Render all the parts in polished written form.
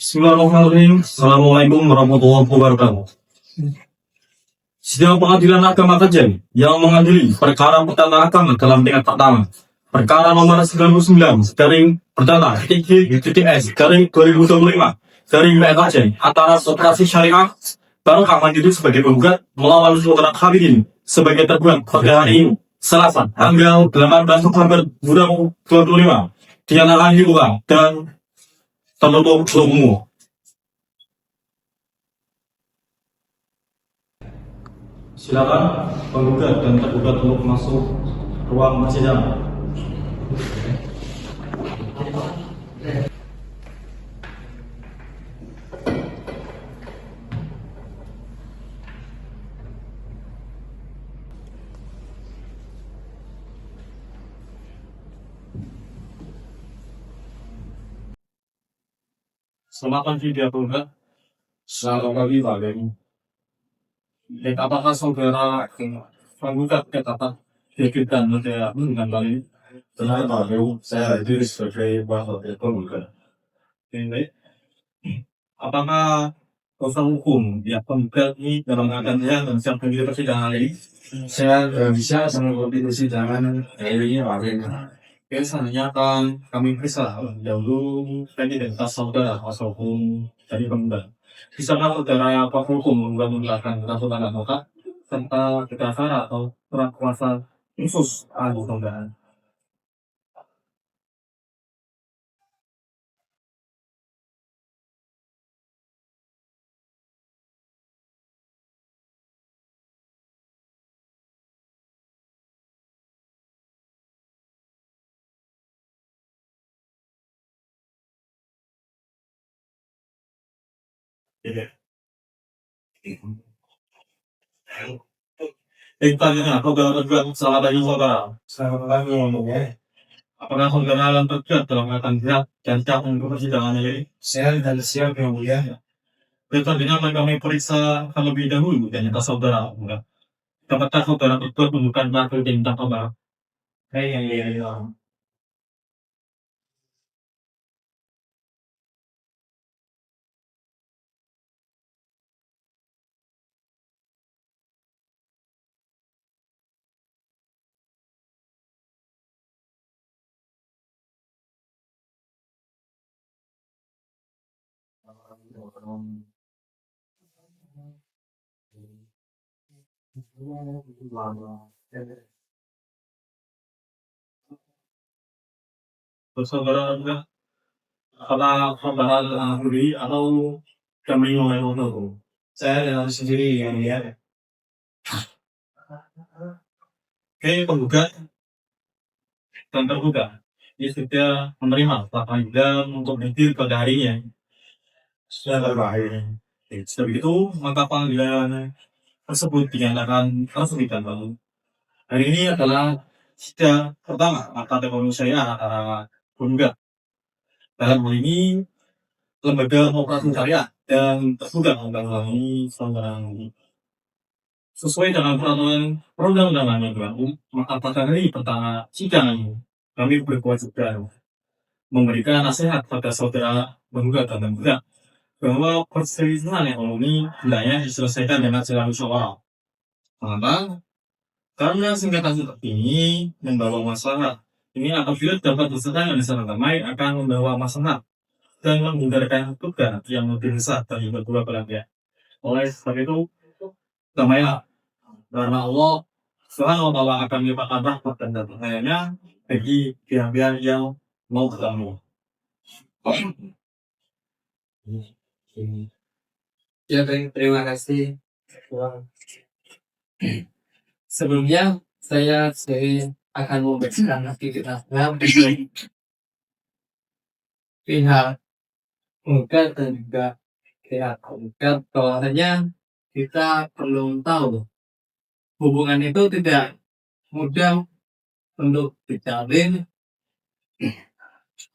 Bismillahirrahmanirrahim. Assalamualaikum warahmatullahi wabarakatuh. Sidang Pengadilan Agama Kajen yang mengadili perkara perdana agama dalam tingkat pertama. Perkara nomor 99 garing perdana TGTS garing 2025 garing WA Kajen antara Operasi Syariah Barokah Mandiri sebagai penggugat melawan Saudara Khabibin sebagai tergugat pada hari ini Selasa tanggal 18 November 2025 dinyatakan dibuka dan tertutup untuk umum. Silakan penggugat dan tergugat untuk masuk ruang persidangan. Selamat pagi dia penggugat. Selamat pagi Pak Beni. Apakah saudara penggugat kata diajukan oleh dengan baik? Benar Pak Beni, saya hadir sebagai wakil penggugat. Ini, apakah kuasa hukum yang penggugat ini dalam keadaannya dan siap menjadi persidangan ini? Saya bisa mengikuti persidangan hari ini Pak Beni. Biasanya kan kami periksa dahulu identitas saudara kuasa hukum dari penggugat. Bisakah saudara kuasa hukum menggunakan saudara advokat serta berdasar atau surat kuasa khusus ahli saudara? Iya. Tanya, saudara tergugat selamat pagi saudara. Selamat pagi ngomongnya. Apakah saudara akan tergugat dalam keadaan sehat dan siap untuk persidangan ini? Saya dan siap yang mulia. Selanjutnya kami periksa terlebih dahulu identitas saudara. Dapatkah saudara tergugat menunjukkan kartu identitas saudara? Iya. Terus saudara juga apakah saudara sendiri atau kami oleh untuk? Saya dengan sendiri yang mulia. Oke, penggugat dan tergugat ini sudah menerima pra peradilan untuk hadir pada harinya. Sudah berbahaya. Setelah itu, maka panggilan tersebut dinyatakan resmi dan baru. Hari ini adalah sidang pertama mata saya antara penggugat. Dalam hal ini, lembaga operasi syariah dan tergugat mengalami pelanggaran sesuai dengan peraturan perundang-undangan yang berlaku. Maka pada hari pertama sidang ini, kami berkewajiban memberikan nasihat pada saudara penggugat dan tergugat bahwa perselisihan ekonomi hendaknya diselesaikan dengan jalan musyawarah. Mengapa? Karena singkatan seperti ini membawa masalah. Ini apabila dapat diselesaikan secara damai akan membawa masalah dan menghindarkan tugas yang lebih besar dari kedua belah pihak. Oleh sebab itu, damailah. Karena Allah Subhanahu wa Ta'ala akan melimpahkan rahmat dan cahayanya bagi pihak-pihak yang mau bertemu. Ya, baik, terima kasih. Sebelumnya, saya akan membacakan aktivitasnya pihak penggugat dan juga pihak penggugat bahwasanya kita perlu tahu hubungan itu tidak mudah untuk dijalin.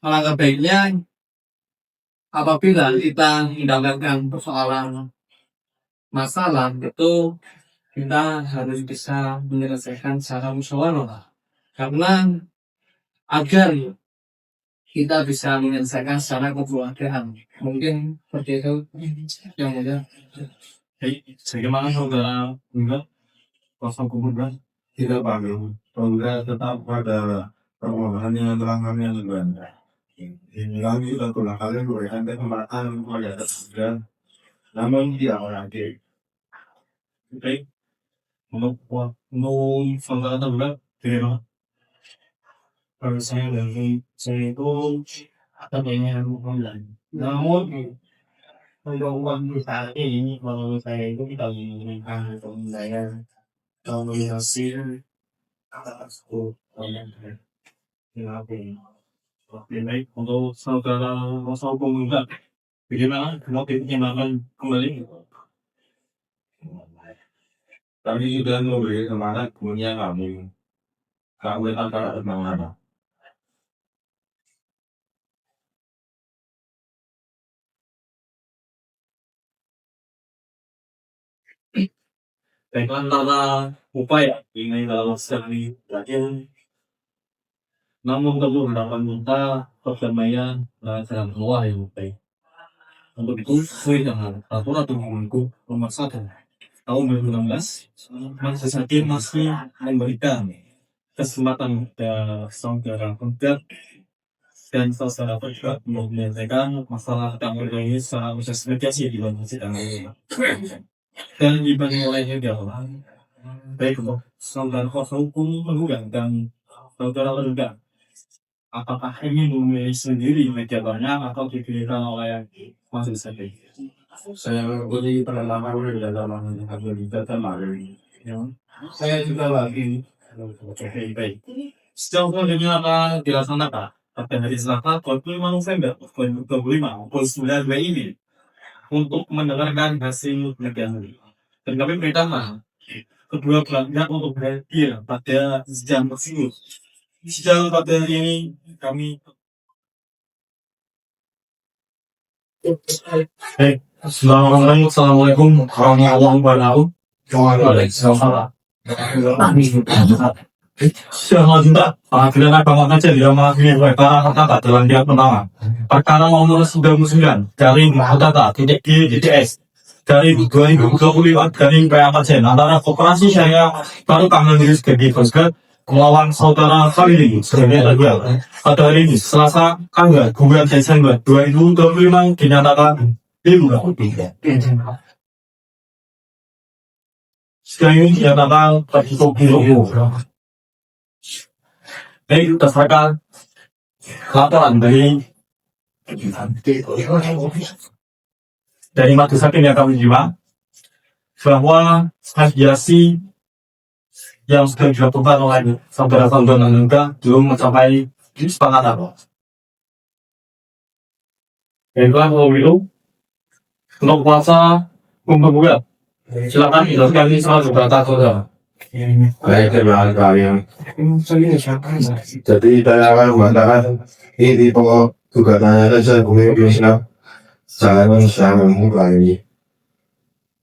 Alangkah baiknya apabila kita mendapatkan persoalan masalah itu kita harus bisa menyelesaikan secara musyawarah, karena agar kita bisa menyelesaikan secara kekeluargaan. Mungkin seperti itu yang mulia. Bagaimana saudara enggak kuasa hukum berat? Tidak panggil. Saudara tetap pada permohonan yang telah kami ajukan. Ini kami sudah berulang kali memberikan kesempatan kepada saudara, namun tidak lagi. Baik, untuk saudara terberat, bagaimana? Kalau saya itu ada banyak online. Namun untuk uang saat ini, kalau saya itu tidak menginginkan untuk membayar nominasi atas online. Oke, baik. Untuk saudara kuasa hukum enggak, bagaimana motifnya akan kembali? Kami sudah memberi semangat punya kami. Kami akan semangat. Baik, antara upaya ini dalam sekali terakhir, namun tentu harapan kita perdamaian dan jalan keluar yang baik. Untuk itu, sesuai dengan peraturan Tuhanku nomor 1 tahun 2016, Majelis Hakim masih memberikan kesempatan kepada saudara penggugat dan saudara penggugat untuk menyelesaikan masalah yang ini secara proses mediasi di dalam sidang ini. Dan dibanding olehnya adalah baik untuk saudara kuasa hukum penggugat dan saudara penggugat, apakah ingin memilih sendiri mediatornya atau dipilihkan oleh majelis hakim? Saya mengikuti pengalaman di dalam habilitas kemarin. Saya juga lagi. Oke, baik. Sejauh ini akan dilaksanakan pada hari Selasa 25 November 2025 pukul 9 ini untuk mendengarkan hasil mediasi. Dan kami perintahkan kedua belah pihak untuk hadir pada sidang tersebut. Sidang pada hari ini kami Assalamualaikum warahmatullahi wabarakatuh. Waalaikumsalam. Selanjutnya, apabila Mahkamah Aceh tidak mengakhiri perkara perkara dalam pihak pertama, perkara nomor 99 dari Muhtata titik G DTS dari 2025 dari PA Aceh antara Koperasi Syariah Baru Kangen Yus Gedi Bosgat melawan saudara Family sebagai terdakwa pada hari ini Selasa tanggal 2 Desember 2025 dinyatakan dibuka. Sekarang ini dinyatakan tertutup umum. Baik, berdasarkan laporan dari majelis hakim yang kami terima bahwa mediasi yang sudah dilakukan oleh saudara-saudara juga belum mencapai kesepakatan. Baiklah, kalau begitu untuk kuasa penggugat silakan dijelaskan ini soal gugatan saudara. Baik, terima kasih. Jadi saya akan mengatakan ini pokok gugatannya saja Indonesia sangat memulai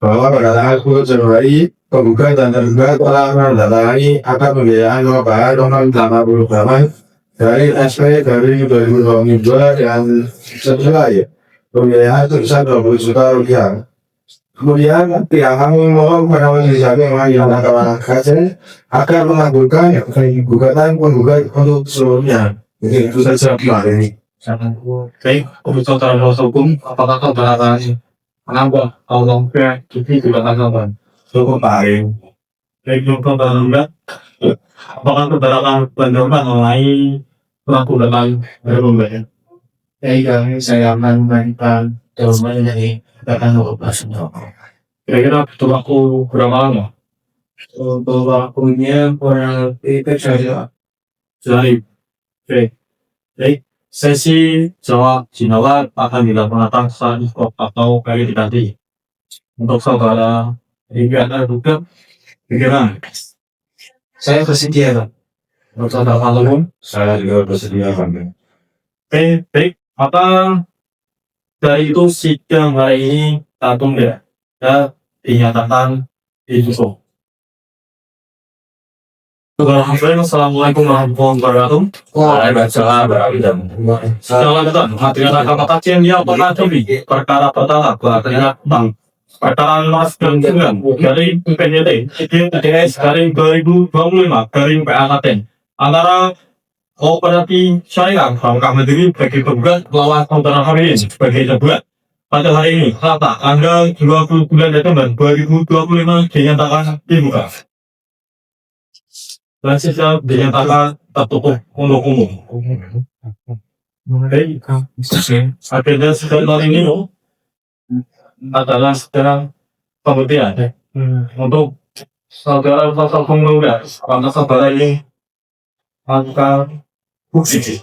bahwa pada tanggal 10 Januari penggugat dan tergugat telah menandatangani akad pembiayaan pengembangan nomor 88 dari SP dari 2022 yang sesuai pembiayaan sebesar 20 juta rupiah. Kemudian pihak kami mohon kepada majelis hakim yang Mahkamah Aceh agar mengabulkan gugatan penggugat untuk seluruhnya. Jadi itu saja hari ini. Baik, untuk saudara kuasa hukum, apakah saudara akan menambah atau ini gugatan saudara? Cukup hari. Baik, untuk saudara enggak, apakah saudara akan menambah mengenai pelaku gugatan dari pembayar? Baik, saya akan memberikan jawaban dari gugatan operasional. Kira-kira butuh waktu berapa lama? Untuk waktunya kurang lebih Sehari. Oke. Baik, sesi jawab jawab akan dilaksanakan saat stop atau verifikasi. Untuk saudara Anda juga bagaimana? saya bersedia. Untuk saudara Palung? Saya juga bersedia kami. Oke, baik. Maka dari itu sidang hari ini kita tunggu ya dinyatakan ditutup. Assalamualaikum warahmatullahi wabarakatuh. Waalaikumsalam warahmatullahi wabarakatuh. Selamat materi kata kajian dia pernah tadi perkara pertama bahwa tentang perkara luas dan dengan dari PNJT IDS garing 2025 garing PAKT antara Kooperatif Syariah Bangka Mandiri bagi penggugat lawan saudara hari ini sebagai tergugat. Pada hari ini, Selasa, tanggal 20 bulan Desember 2025 dinyatakan dibuka. Dan sisa dinyatakan tertutup untuk umum. Agenda sidang kali ini adalah sedang pembuktian untuk saudara penggugat karena saudara ini akan bukti.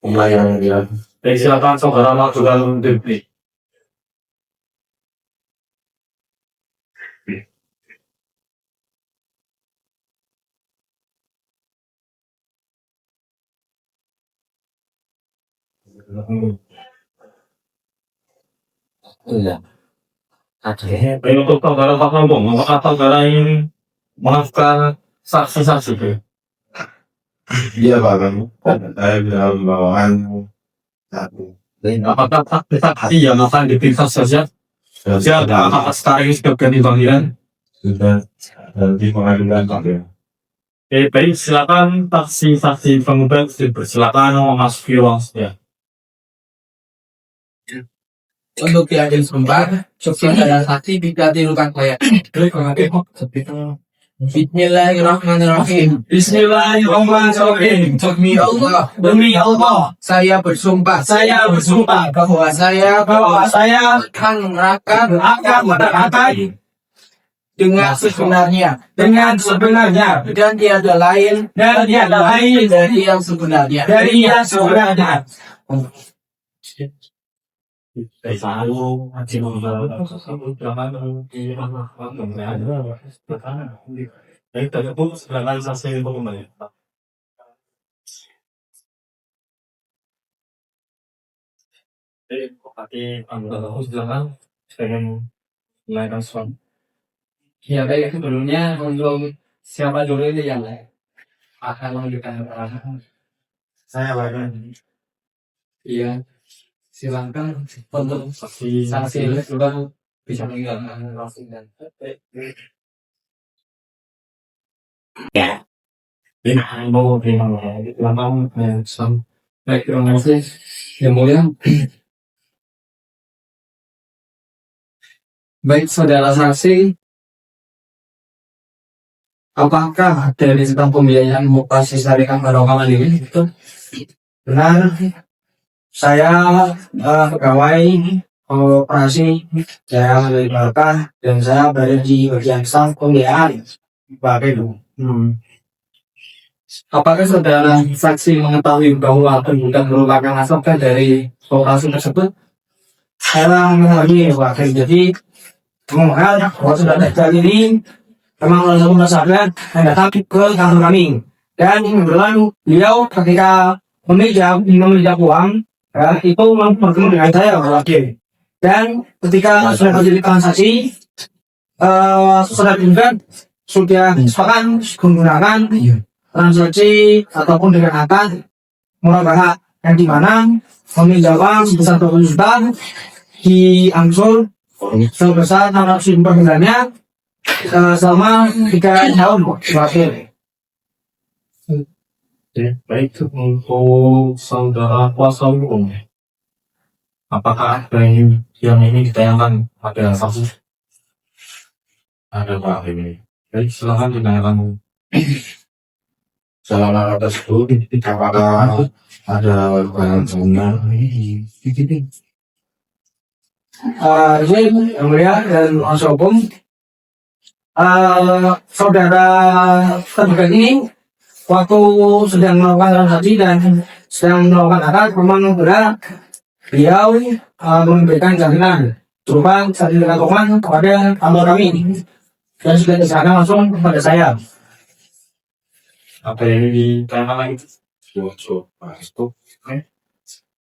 Pembayaran dia. Silakan saudara majukan diri. Iya. Ada. Baik untuk saudara Pak Kampung, apakah saudara ingin melakukan saksi-saksi? Iya Pak kan. Saya dalam bawaan satu. Apakah saksi yang akan diperiksa saja? Siapa akan sekarang ini sudah ganti panggilan? Sudah nanti pengadilan Pak ya. Baik, silakan saksi-saksi penggugat dipersilakan memasuki ruang sidang. Untuk diadil sumpah, saksi adalah saksi bisa dilakukan kayak Bismillahirrahmanirrahim. Bismillahirrahmanirrahim. Demi Allah, saya bersumpah bahwa saya akan menerangkan dengan sebenarnya dan tiada lain dari yang sebenarnya. Ya baik, sebelumnya untuk siapa dulu ini yang akan memberikan keterangan? Saya bagian Iya, silakan untuk saksi sudah bisa meninggalkan langsung dan baik, terima kasih yang mulia. Baik, saudara saksi, apakah dari tentang pembiayaan operasi syariah Barokah ini itu benar? Saya pegawai operasi saya dari Barokah dan saya berada di bagian staf pembiayaan. Apakah saudara saksi mengetahui bahwa penggugat merupakan nasabah dari operasi tersebut? Saya mengetahui bahwa jadi kemudian bahwa sudah terjadi ini memang langsung nasabah yang datang ke kantor kami dan kebetulan beliau ketika meminjam uang itu memang bertemu dengan saya lagi dan ketika sudah terjadi transaksi sudah penggugat sudah sepakat menggunakan transaksi ataupun dengan akad murabahah yang dimana meminjam uang sebesar 20 juta diangsur sebesar 600 ribu per bulannya selama 3 tahun terakhir. baik untuk saudara kuasa hukum. Apakah ada yang ini ditayangkan pada saksi? Ada Pak ini. Baik, silakan ditayangkan. Selama tersebut apakah ada barang benar? Jadi yang mulia dan kuasa hukum, saudara tergugat ini waktu sedang melakukan transaksi dan sedang melakukan akad memang benar beliau memberikan jaminan berupa sertifikat dokumen kepada kantor kami dan sudah diserahkan langsung kepada saya. Apa yang ditayangkan lagi?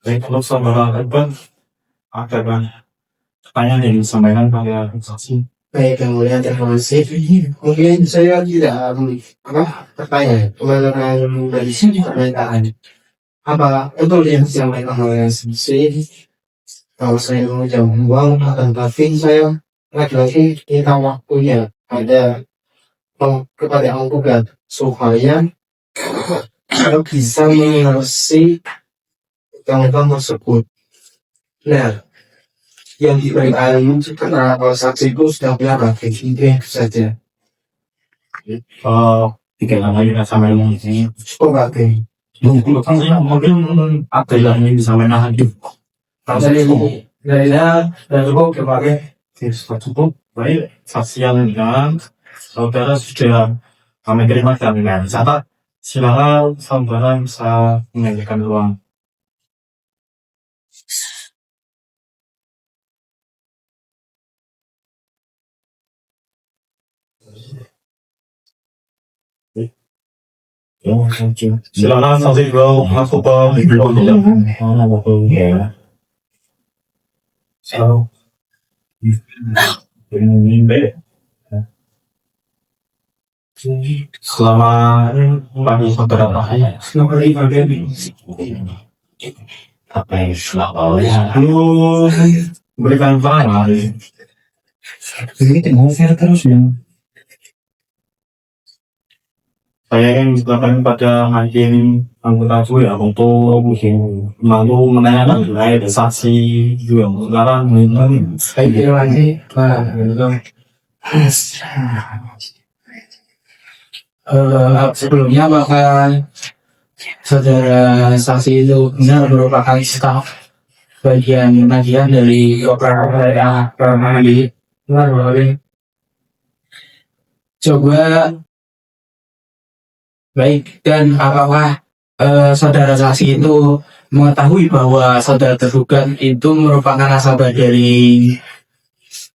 Baik, kalau saudara Iqbal, ada kan pertanyaan yang disampaikan pada saksi. Baik, yang mulia, terima kasih. Mungkin saya tidak bertanya mengenai dari sini pertanyaan. Apa betul yang disampaikan oleh saksi? Kalau saya mengucap uang, tapi saya lagi-lagi kita waktunya ada kepada penggugat supaya kalau bisa mengurusi utang-utang tersebut. Nah, yang diberikan karena saksi itu sudah berapa? Itu saja. Tiga lagi kita sampaikan di sini. Oke. Mungkin ada yang ingin disampaikan lagi. Dari cukup kepada Cukup baik, saksi yang dengan saudara sudah kami terima dengan catat. Silakan saudara bisa menyanyikan ruang. Silakan saksi bro, aku bang, ya. So, selamat pagi saudara. Apa yang lu berikan banyak. Ini tinggal share terus ya. Saya ingin mengucapkan pada hakim anggota gue ya untuk malu menanyakan terkait saksi juga sekarang saya terima kasih Pak. Sebelumnya bahkan saudara saksi itu benar merupakan staf bagian dari operator Permadi. Coba baik, dan apakah saudara saksi itu mengetahui bahwa saudara tergugat itu merupakan nasabah dari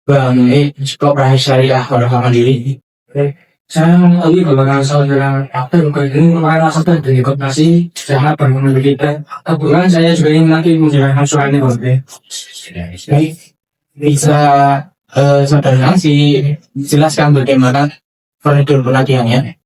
Bank Koperasi Syariah Barokah Mandiri? Saya mengetahui bahwa saudara tergugat ini merupakan nasabah dari Koperasi Syariah Barokah Mandiri. Kebetulan saya juga ingin nanti menjelaskan soal ini. Baik, bisa saudara saksi jelaskan bagaimana prosedur pelatihannya?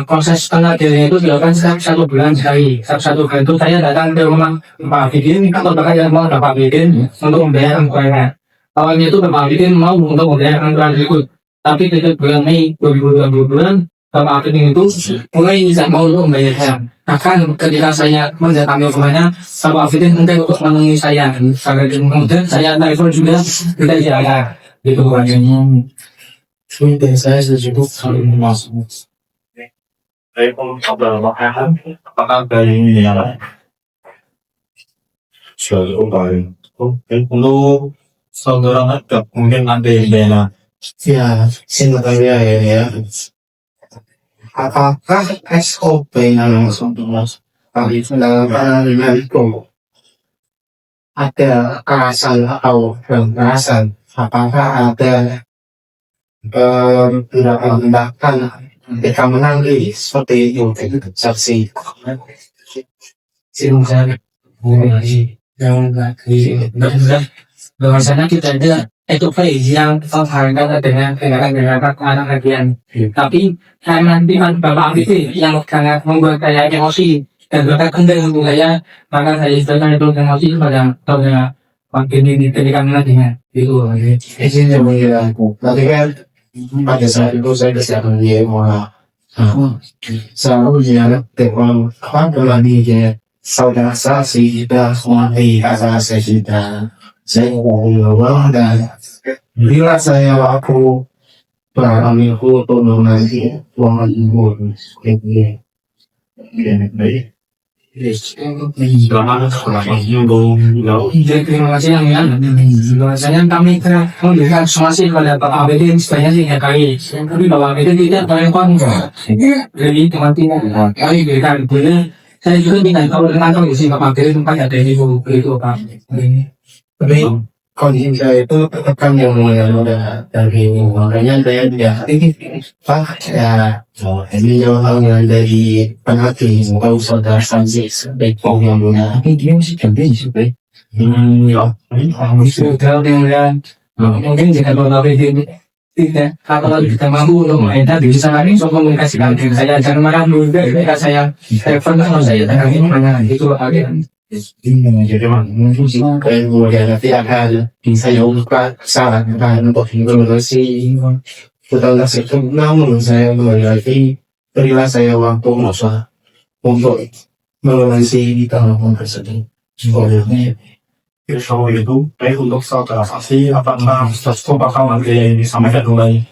Proses pengajian itu dilakukan setiap 1 bulan sekali. Setiap 1 bulan itu saya datang ke rumah Pak Bidin atau bahkan yang mau Pak Bidin untuk membayar anggaran. Awalnya itu Pak Bidin mau untuk membayar anggaran berikut, tapi sejak bulan Mei 2020 Bapak Bidin itu mulai tidak mau untuk membayar. Bahkan ketika saya mendatangi rumahnya, Bapak Bidin untuk menemui saya. Kemudian saya telepon juga tidak diangkat. Itu wajahnya. Dari saya sudah cukup kali masuk. Baik, untuk saudara makanan, apakah dari ini ya? Sudah baik. Untuk saudara ada mungkin ada yang beda. Ya, saya bertanya ya. Apakah SOP yang langsung kali dalam itu ada kerasan atau kekerasan? Apakah ada tindakan ketika menangis seperti itu saksi silahkan bahwasanya kita ada yang terkait dengan anak bagian, tapi karena Bapak itu yang sangat membuat saya emosi dan bahkan kendali saya, maka saya istilahkan itu emosi pada saudara makin ini ketika menangis itu izin yang mulia. Tapi kan pada saat itu saya bisa melihat bahwa seharusnya dengan apa lagi saudara saksi kita mengenai asas kita, saya bahwa dan bila saya aku berani untuk mengenai uang ibu ini baik. Silakan Jadi terima kasih yang bahwasanya kami telah memberikan somasi kepada Pak Abidin sebanyak 3 kali. Tapi Bapak Abidin tidak merespon dari kematian. Kami berikan boleh. Saya juga minta tahu tentang kondisi Bapak Abidin tempat ada ibu itu Pak. Tapi kondisi saya itu kan yang udah dari makanya saya ya ini pak ya ini yang dari pelatih tahu saudara Sanzi sebaik yang punya ini dia masih campaign sebaik ya ini sudah dengan mungkin jika kalau ini tidak kalau kita mampu untuk main tadi bisa kami komunikasikan dengan saya jangan marah dulu ketika saya pernah saya ini mana itu agen jadi mungkin kayak gue nanti akan bisa buka saran untuk informasi betul itu namun saya memiliki berilah saya waktu masa untuk melunasi di tahun tersebut olehnya kalau itu baik untuk saudara saksi apakah sesuatu bakal nanti disampaikan oleh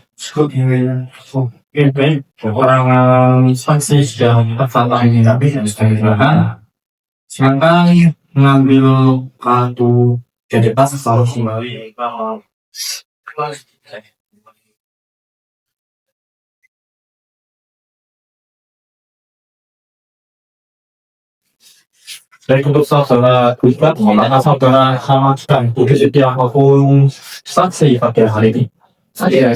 ini orang saksi yang tersalah ini tapi yang sedang silakan mengambil kartu identitas harus kembali baik untuk saudara Ustaz, mana saudara sama sedang bersedia maupun saksi pada hari ini. Saya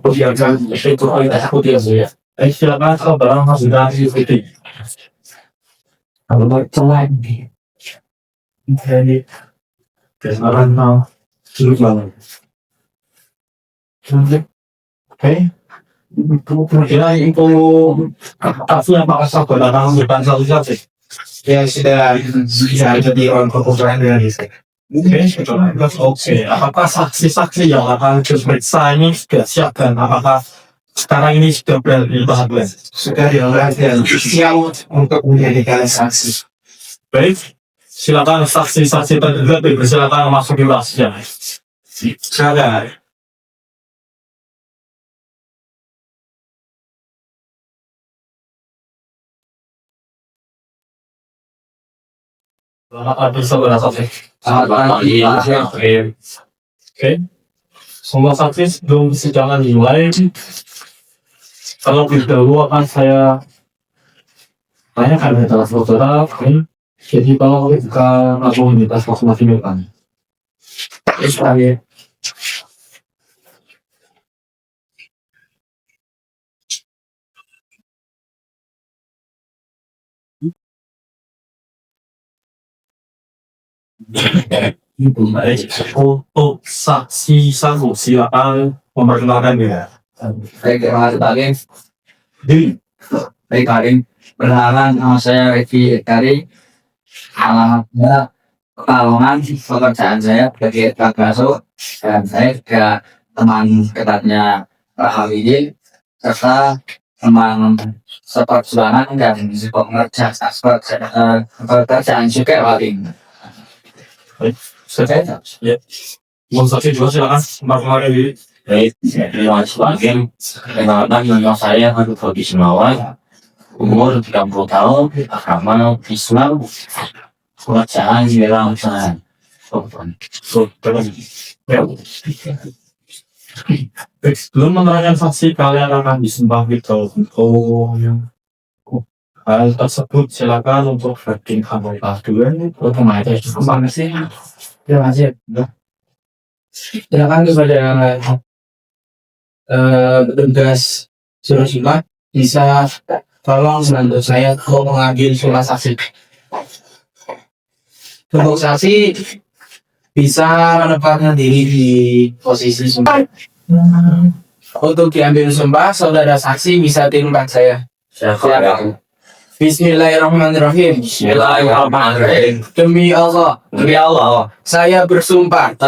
berbiarkan itu tidak saya. Silakan saudara sudah diikuti. Kalau celah ini, jadi kesaran mau sulit banget. Oke, kira info kasus yang bakal saudara bukan satu saja. Ya sudah jadi orang perkumpulan dari saya. Oke, apakah saksi-saksi yang akan diperiksa ini sudah siap dan apakah sekarang ini sudah berbahagia? Sudah dilakukan siap untuk menjadikan saksi. Baik, silakan saksi-saksi terduga dipersilakan masuk di kelasnya. Silakan. Selamat saudara saksi. Oke. Semua saksi sebelum persidangan dimulai. Kalau dahulu akan saya tanyakan kepada saudara. Jadi kalau kita langsung di tas masing-masing kan. Saya untuk saksi satu silakan memperkenalkan ya. Baik, terima kasih Pak Kim. Baik Pak Kim, perkenalan nama saya Revi Ekari. Alamatnya Pekalongan, pekerjaan saya sebagai Kagaso dan saya juga teman dekatnya Pak Hamidin serta teman seperjuangan dan pekerjaan juga Pak Kim. Saya ya. Mau saksi juga silakan memperkenalkan diri. Baik, terima kasih Pak Kim. Perkenalkan nama saya Rudi Simawan, umur 30 tahun, agama Islam, pekerjaan di dalam usaha. Sebelum menerangkan saksi, kalian akan disembah gitu. Hal tersebut silakan untuk backing kelas dulu. Terima kasih. Terima kasih. Silakan kepada petugas Surasimat bisa tolong bantu saya untuk mengambil surat saksi. Untuk saksi bisa menempatkan diri di posisi sumpah. Untuk diambil sumpah, saudara saksi bisa di tempat saya. Siapa? Bismillahirrahmanirrahim. Bismillahirrahmanirrahim. Demi Allah, saya bersumpah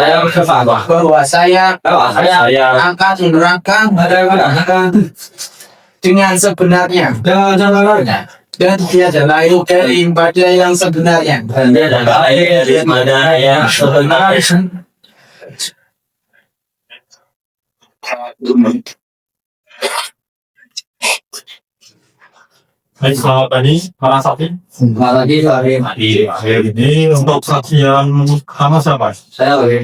bahwa saya akan menerangkan dengan sebenarnya dan tiada lain daripada yang sebenarnya. Baik, selamat pagi para saksi. Selamat pagi Pak Kim. Ini untuk saksi yang sama siapa? Saya Pak Kim.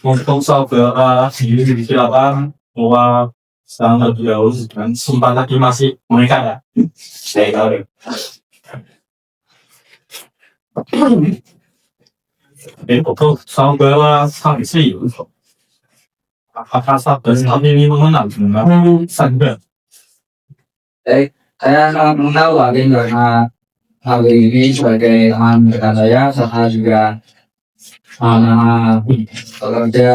Untuk saudara sendiri silakan bahwa sekarang terlebih dahulu dan sumpah lagi masih menikah ya. Saya tahu deh. Untuk saudara saksi, apakah saudara saat ini mengenal dengan Sandra? Saya sangat mengenal Warin karena hal ini sebagai teman dekat saya, serta juga bekerja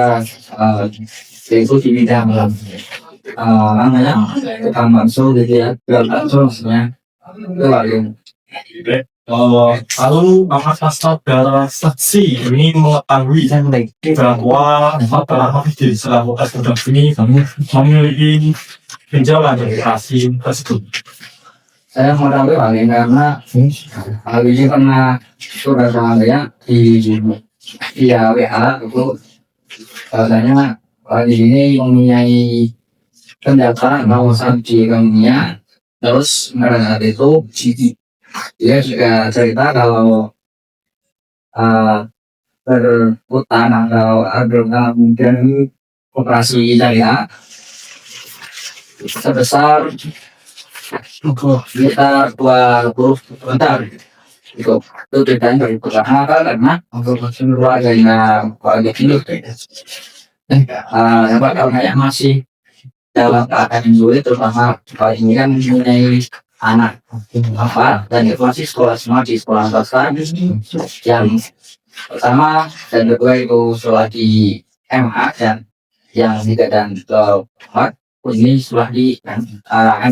itu di bidang namanya tukang bakso gitu ya, tukang bakso maksudnya itu Warin. Lalu apakah saudara saksi ini mengetahui bahwa saudara Hafidh selaku SPDP ini memiliki gejala depresi tersebut? Saya mengetahui hal ini karena hal ini pernah sudah saya via WA itu katanya hal ini mempunyai pendaftaran kawasan di dunia. Terus pada saat itu dia juga cerita kalau berhutang atau ada kemudian operasi jaya sebesar sekitar 20 bentar itu tidak dari pertama karena keluarganya keluarga itu yang kayak masih dalam keadaan yang sulit, terutama kalau ini kan mempunyai anak apa dan itu masih sekolah semua di sekolah swasta yang pertama dan kedua itu sekolah di MA dan yang ketiga dan keempat ini sekolah di MA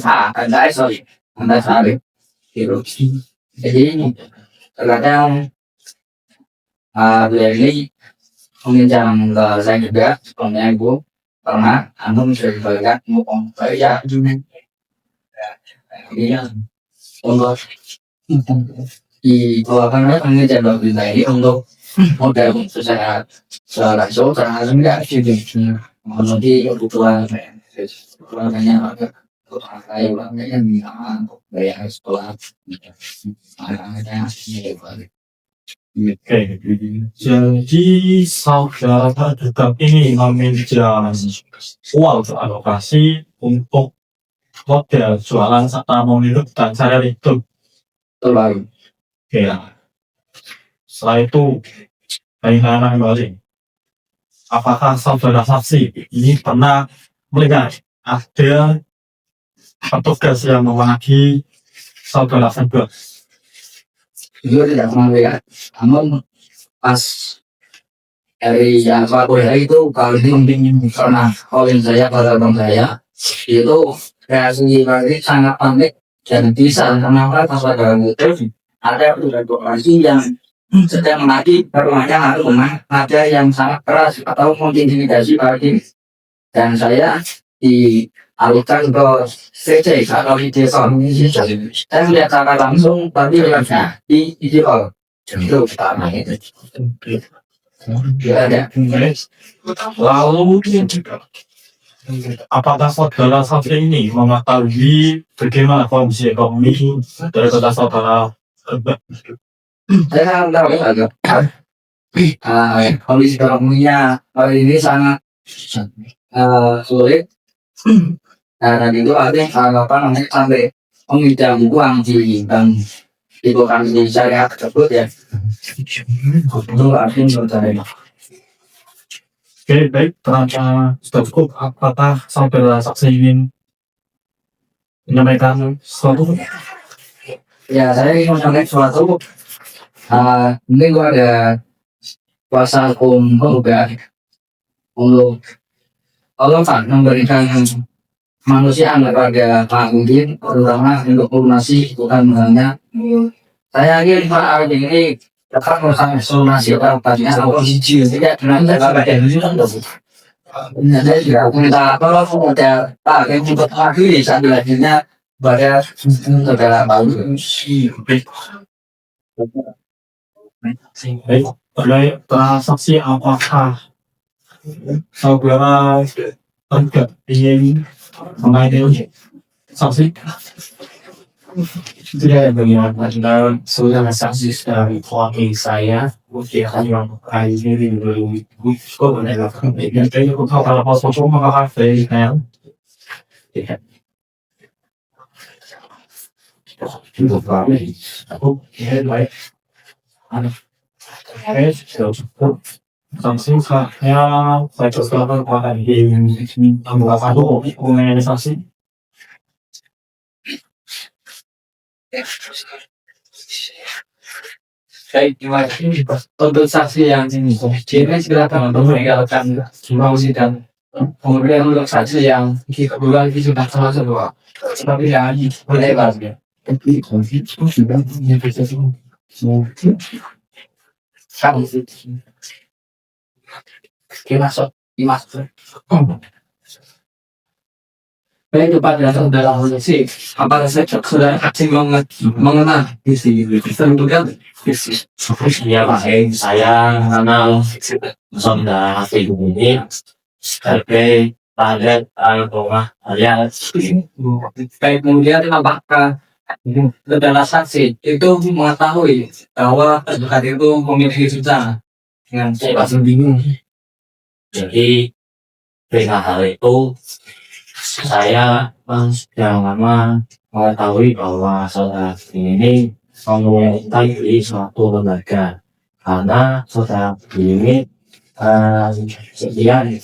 sorry gitu. Jadi terkadang beliau ini menginjam ke saya juga sebelumnya ibu pernah sudah diberikan ngomong saya ini untuk dikeluarkan pengejar berita ini untuk model secara langsung karena enggak jadi kebutuhan keluarganya saya ulangnya untuk bayar sekolah anaknya Oke, jadi saudara terdekat ini meminjam uang alokasi untuk model jualan serta memilih dan saya itu terbaru. Oke, setelah itu bagaimana kembali? Apakah saudara saksi ini pernah melihat ada petugas yang mewakili saudara tersebut? Juga tidak pernah lihat, namun pas dari suatu hari itu kalau pernah calling saya pada teman saya itu reaksi lagi sangat panik dan bisa kenapa pas pada itu ada operasi yang sedang menagih rumahnya rumah ada yang sangat keras atau mengintimidasi bagi dan saya dialihkan ke CC atau di desa. Saya melihat secara langsung tapi lihatnya di video itu pertama itu ada. Lalu apakah saudara saksi ini mengetahui bagaimana kondisi ekonomi dari saudara? Saya tahu agak kondisi ekonominya hari ini sangat sulit. Karena itu ada sampai meminjam uang di bank itu kan di syariah tersebut ya. Itu artinya bertanya. Oke, baik, ternyata sudah cukup. Apakah saudara saksi ingin menyampaikan sesuatu? Ya, saya ingin menyampaikan sesuatu. Mungkin gua ada kuasa hukum juga untuk Allah kan memberikan manusia kepada Pak Udin terutama untuk lunasi bukan hanya saya yakin Pak Udin ini dapat lunasi tepatnya tidak dengan saya juga minta tolong model Pak yang cepat lagi saat akhirnya pada saudara Pak Udin. Baik, transaksi apakah saudara tidak ingin mengaitkan saksi? Tidak bagaimana dan saudara saksi dari keluarga saya mungkin yang kali ini belum cukup mendengarkan Jadi kalau pas masuk maka Sanksinya saya coba lakukan di melakukan organisasi. Baik, terima kasih untuk saksi yang ini silakan untuk meninggalkan ruang sidang. Kemudian untuk saksi yang kebetulan sudah termasuk dua, seperti yang boleh ya. Kan, masuk, masuk. Baik kepada saudara polisi, apakah saudara saksi mengenal isi terduga isi? Ya Pak, saya kenal saudara Hafiz ini sebagai target rumah saya. Baik, kemudian apakah saudara saksi itu mengetahui bahwa terduga itu memiliki susah dengan Saya bingung. Jadi dengan hal itu saya sudah lama mengetahui bahwa saudara ini memerintah di suatu lembaga karena saudara ini sekian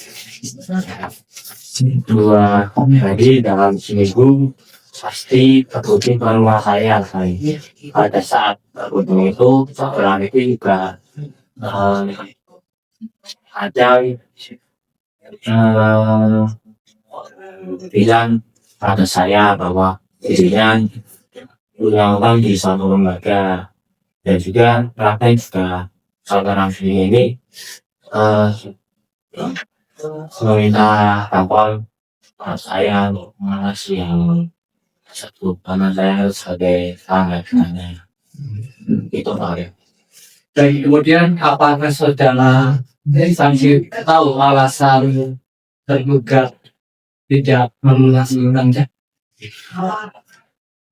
2 hari dalam seminggu pasti berkunjung ke rumah saya. Pada saat berkunjung itu saudara ini juga ada bilang pada saya bahwa dirinya ulang di suatu lembaga dan juga praktek juga saudara ini meminta tampon saya untuk mengawasi yang tersebut karena saya sebagai tangganya itu Pak. dan kemudian apakah saudara saksi tahu alasan terduga tidak melunasi utangnya?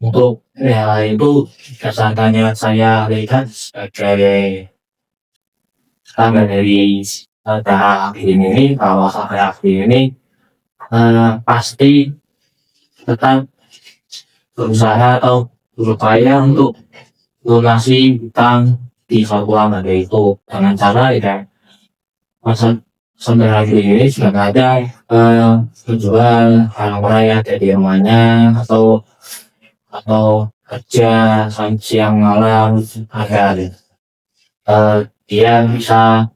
Untuk itu kesannya saya lihat sebagai tangga dari saudara ini kalau saudara ini pasti tetap berusaha atau berupaya untuk lunasi utang di suatu lembaga itu dengan cara ya saudara ini juga ada menjual orang-orang yang ada di rumahnya atau kerja siang malam agar dia bisa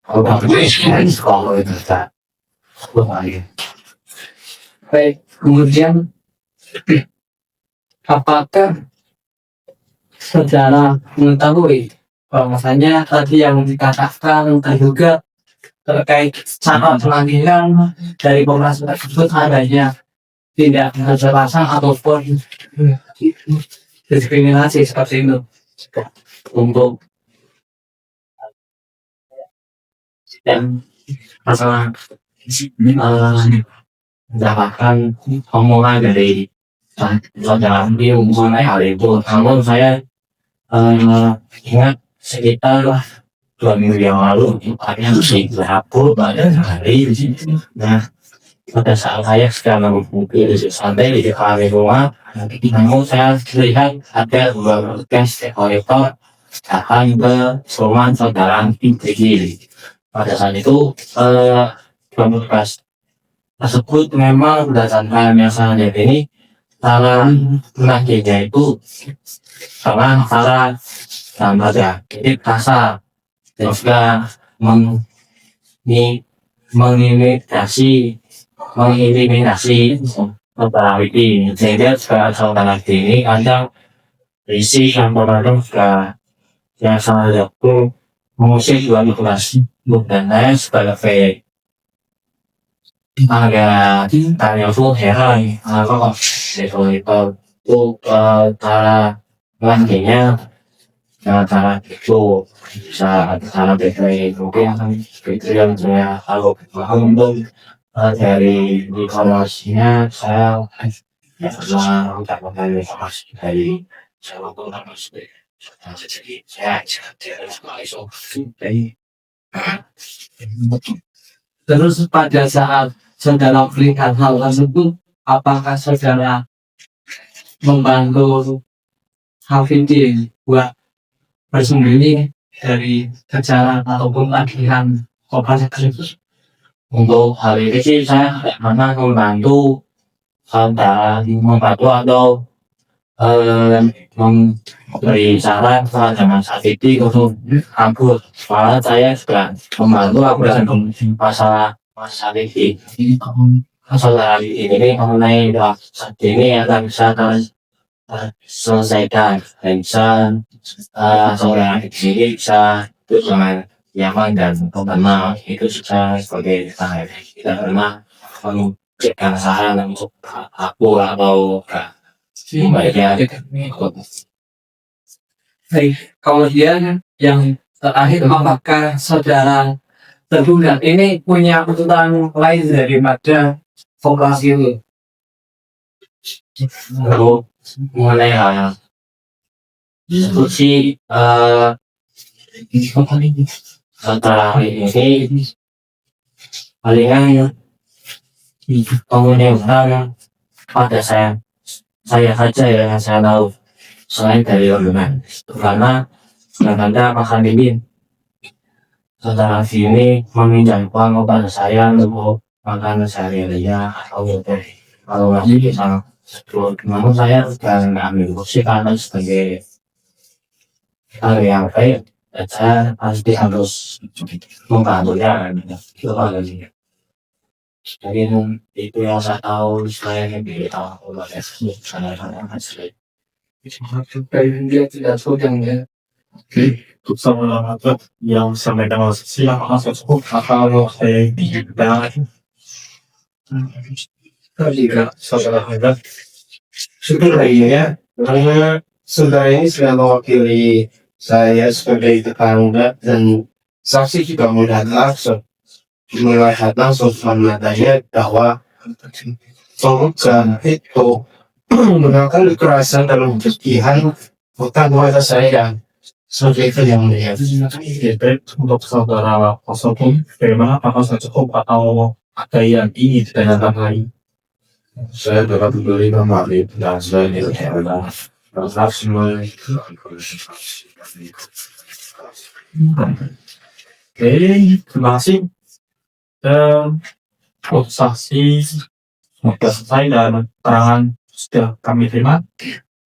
kalau itu tak Baik, kemudian apakah saudara mengetahui bahwasanya tadi yang dikatakan terduga terkait cara pengambilan dari koperasi tersebut adanya tidak kejelasan ataupun diskriminasi seperti itu untuk dan masalah mendapatkan omongan dari saudara mengenai hal itu. Namun saya ingat sekitar 2 minggu yang lalu tempatnya masih berhapus pada hari. Nah pada saat saya sedang santai di depan rumah, namun saya lihat ada 2 bekas kolektor datang ke rumah saudara Tinggi. Pada saat itu 2 bekas tersebut memang berdasarkan yang saya lihat ini cara menagihnya itu sama cara lembaga jadi kasar dan juga mengeliminasi saudara ini sehingga saudara ini kadang berisi yang terkadang juga yang sangat jauh mengusik 2 bekas dan saya sebagai agak tanya tuh heran kok itu cara lanjutnya cara itu bisa cara BPI mungkin itu yang saya tahu untuk dari informasinya saya pernah mendapatkan informasi dari salah satu jadi saya dari terus pada saat saudara melihat hal tersebut apakah saudara membantu Hafidi buat bersembunyi dari kejaran ataupun tagihan operasi tersebut? Untuk hal ini sih saya tidak pernah membantu saudara membantu atau memberi saran kepada Mas Afidi untuk kabur. Soalnya saya juga membantu masalah Mas Afidi. Masalah ini mengenai saat ini akan bisa selesaikan dan bisa saudara ini bisa hidup dengan nyaman dan tenang. Itu sudah sebagai saya tidak pernah memberikan saran untuk aku atau baiknya. Baik, kemudian yang terakhir, apakah saudara tergugat ini punya utang lain daripada vokasi itu? Lalu mengenai hal diskusi setelah ini palingan penghubungan pada saya saja yang saya tahu selain dari hubungan karena kadang-kadang makan dingin setelah sini meminjam uang kepada saya untuk makan sehari-harinya atau kalau masih bisa namun saya sudah nggak ambil kursi karena sebagai hal yang baik dan saya pasti harus membantunya itu kan jadi itu yang saya tahu selain yang tahu oleh saya hasil Dia tidak sudah ya. Untuk sama yang sampaikan Mas siang masuk cukup atau saya tidak Tidak, saudara hebat. Syukur ya, karena saudara ini sudah mewakili saya sebagai tetangga dan saksi juga melihat langsung matanya bahwa pemuda itu menggunakan kekerasan dalam berlebihan bukan kepada saya sebagai itu yang melihat. untuk saudara Kosovo bagaimana apakah sudah cukup atau ada yang ingin ditanyakan lagi? Saya dapat memberi kembali dan saya tidak pernah semua. Oke, terima kasih. Dan saksi sudah selesai dan keterangan sudah kami terima.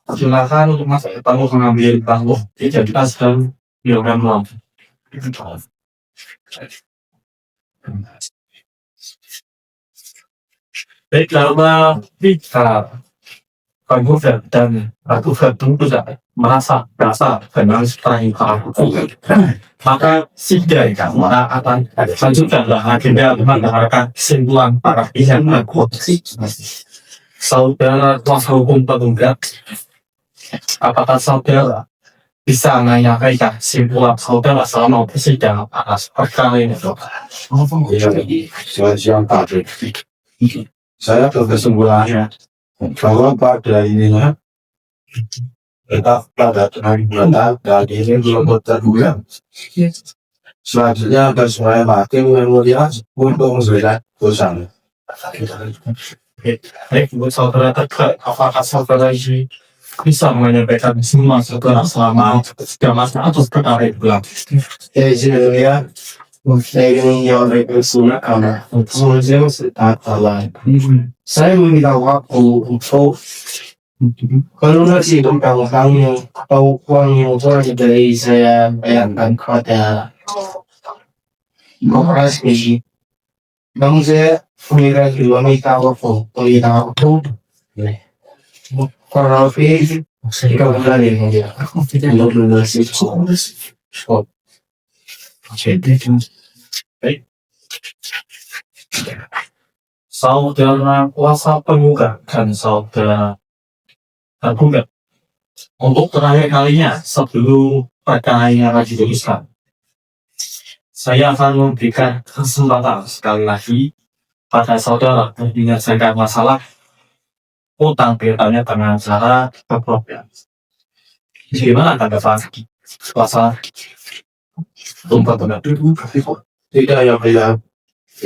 Silakan untuk Mas Epanu mengambil bangku. Jadi kita sedang dilakukan ulang. Baik, karena kita kamu dan aku tentu tidak merasa dengan setelah maka sidang kita akan lanjutkan agenda mendengarkan kesimpulan para pihak saudara kuasa hukum penggugat. Apakah saudara bisa menyampaikan kesimpulan saudara selama persidangan atas perkara ini? Selamat siang Pak. Saya berkesimpulannya bahwa pada ininya kita pada pengambilan dan ini belum terduga. Selanjutnya akan saya hakim yang mulia untuk memberikan putusan. Baik, buat saudara terkait, apakah saudara ini bisa menyampaikan semua saudara selama masa atas perkara itu? Izin mulia, saya ingin menyampaikan surat karena semuanya saya meminta waktu untuk kalau nasi tentang kamu atau uang yang telah dari saya bayarkan kepada korporasi. Bang saya mengira juga minta waktu, kalau lebih kita kembali dia. Untuk lunasi. Baik. Saudara kuasa penggugat dan saudara tergugat, untuk terakhir kalinya sebelum perkara ini akan diputuskan, saya akan memberikan kesempatan sekali lagi pada saudara untuk menyelesaikan masalah utang piutangnya dengan cara berprogam. Bagaimana tanggapan kuasa untuk Tidak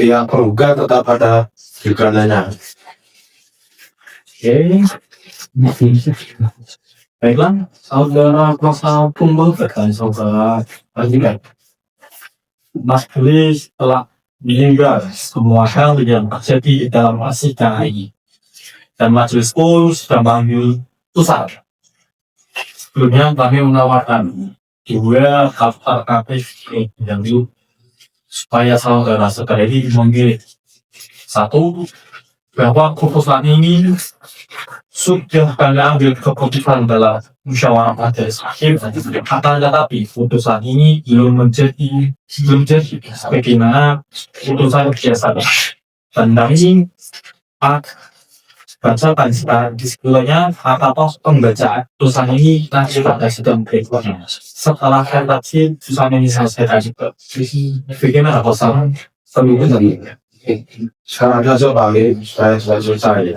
yang penggugat tetap ada gugatan Baiklah, saudara kuasa hukum dan saudara Aziman. Mas Tulis telah meninggal semua hal yang terjadi dalam sidang ini. Dan majelis pun sudah mengambil putusan. Sebelumnya kami menawarkan 2 alternatif yang dulu supaya saudara-saudara ini memilih. 1, bahwa keputusan ini sudah kami ambil keputusan dalam musyawarah majelis hakim, akan tetapi putusan ini belum jadi sebagaimana putusan biasa. Dan kami bacakan di sebelumnya atau pembacaan putusan ini nanti pada sidang berikutnya. Setelah redaksi putusan ini selesai, bagaimana kosan sebelumnya? sekarang aja Pak Ali, saya sudah selesai.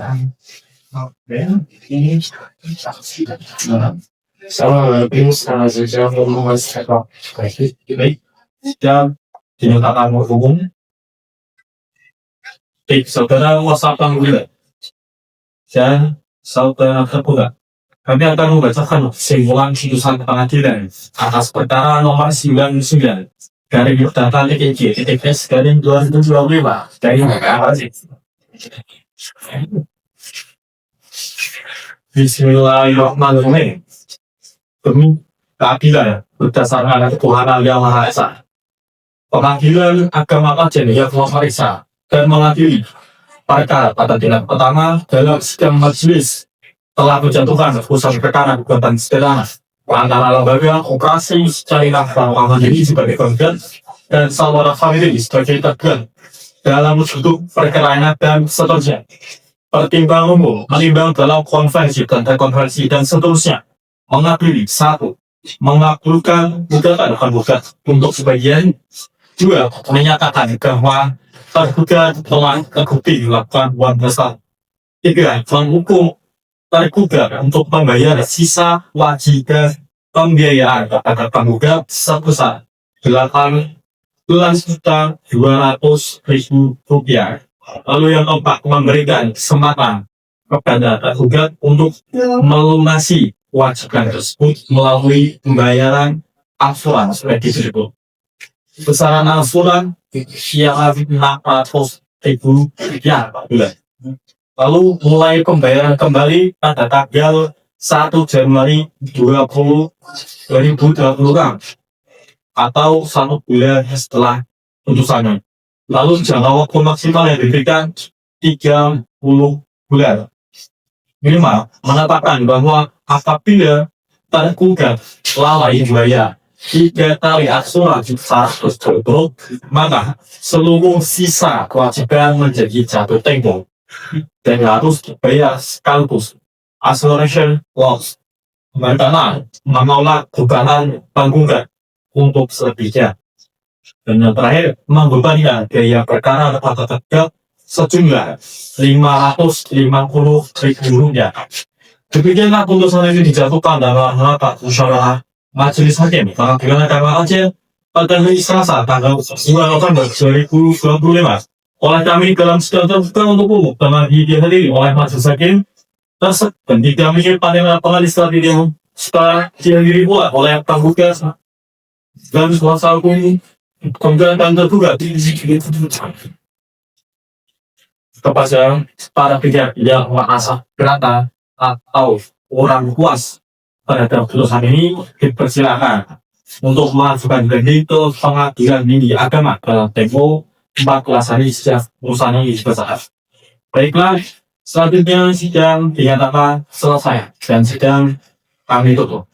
Sama sama sejauh memuaskan baik dan dinyatakan hukum. Baik, saudara kuasa panggilan dan saudara tergugat, kami akan membacakan kesimpulan putusan pengadilan atas perkara nomor 99 dari data TKS garing 2025 dari Mahkamah Agung. Bismillahirrahmanirrahim. Demi keadilan berdasarkan ketuhanan yang Maha Esa, Pengadilan Agama Aceh yang memeriksa dan mengadili perkara pada tindak pertama dalam sidang majelis telah menjatuhkan putusan perkara gugatan sederhana antara lembaga operasi jaringan keuangan ini sebagai penggugat dan saudara family sebagai tergugat dalam duduk perkara dan seterusnya. Pertimbangan umum menimbang dalam konvensi dan rekonvensi dan seterusnya mengadili 1. Mengabulkan gugatan penggugat untuk sebagian. 2. Menyatakan bahwa tergugat telah terbukti melakukan uang besar. 3. Menghukum tergugat untuk membayar sisa wajib dan pembiayaan kepada penggugat sebesar Rp18.200.000. Lalu yang keempat, memberikan kesempatan kepada tergugat untuk melunasi kewajiban tersebut melalui pembayaran angsuran sebagai berikut. Besaran angsuran yang Rp600.000 per bulan. Lalu mulai pembayaran kembali pada tanggal 1 Januari 2026 atau 1 bulan setelah putusannya. Lalu jangka waktu maksimal yang diberikan 30 bulan. Minimal mengatakan bahwa apabila tergugat lalai membayar 3 kali angsuran tersebut, maka seluruh sisa kewajiban menjadi jatuh tempo dan harus dibayar sekaligus. Acceleration loss karena menolak gugatan penggugat untuk selebihnya. Dan yang terakhir, membebankan biaya perkara kepada tergugat sejumlah Rp550.000. Demikianlah putusan ini dijatuhkan dalam rapat musyawarah Majelis Hakim Pengadilan Agama Aceh pada hari Selasa tanggal 9 November 2025 oleh kami dalam sidang terbuka untuk umum telah dihadiri oleh Majelis Hakim tersebut dan didampingi panel analis yang setelah dihadiri pula oleh penggugat dan kuasa hukum penggugat dan tergugat kepada para pihak yang merasa beratan atau orang puas terhadap putusan ini dipersilakan untuk mengajukan banding ke Pengadilan Tinggi Agama dalam tempo 14 hari sejak putusan ini selesai. Baiklah, selanjutnya sidang dinyatakan selesai dan sidang kami tutup.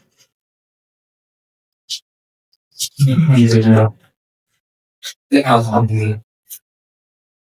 Alhamdulillah.